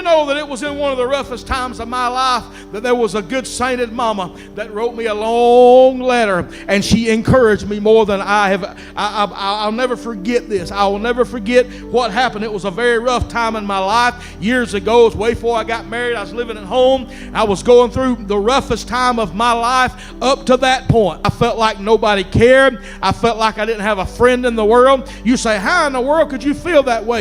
know that it was in one of the roughest times of my life that there was a good sainted mama that wrote me a long letter, and she encouraged me more than I have. I'll never forget this. I will never forget what happened. It was a very rough time in my life years ago. It was way before I got married. I was living at home. I was going through the roughest time of my life up to that point. I felt like nobody cared. I felt like I didn't have a friend in the world. You say, how in the world could you feel that way?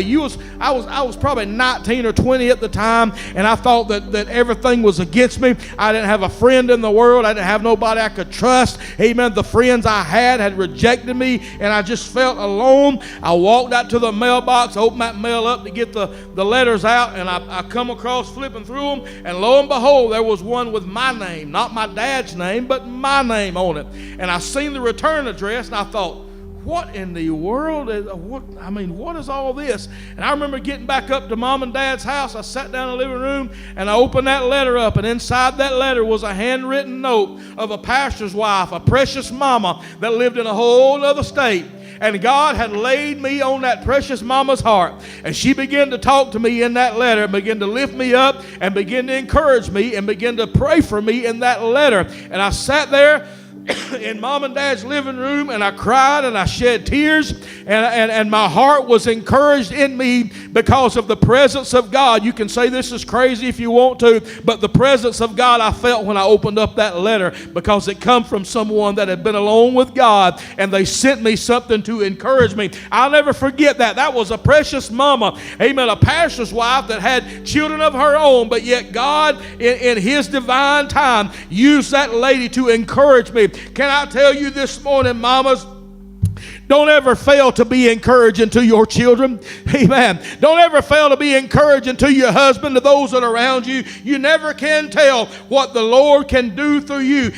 I was probably 19 or 20 at the time, and I thought that everything was against me. I didn't have a friend in the world. I didn't have nobody I could trust. Amen. The friends I had rejected me, and I just felt alone. I walked out to the mailbox, opened that mail up to get the letters out, and I come across flipping through them, and lo and behold, there was one with my name, not my dad's name, but my name on it. And I seen the return address, and I thought, what in the world what is all this? And I remember getting back up to Mom and Dad's house. I sat down in the living room and I opened that letter up, and inside that letter was a handwritten note of a pastor's wife, a precious mama that lived in a whole other state. And God had laid me on that precious mama's heart. And she began to talk to me in that letter, and began to lift me up, and begin to encourage me, and begin to pray for me in that letter. And I sat there in Mom and Dad's living room, and I cried and I shed tears, and my heart was encouraged in me because of the presence of God. You can say this is crazy if you want to, but the presence of God I felt when I opened up that letter, because it come from someone that had been alone with God, and they sent me something to encourage me. I'll never forget that. That was a precious mama, amen, a pastor's wife that had children of her own, but yet God in His divine time used that lady to encourage me. Can I tell you this morning, mamas, don't ever fail to be encouraging to your children. Amen. Don't ever fail to be encouraging to your husband, to those that are around you. You never can tell what the Lord can do through you.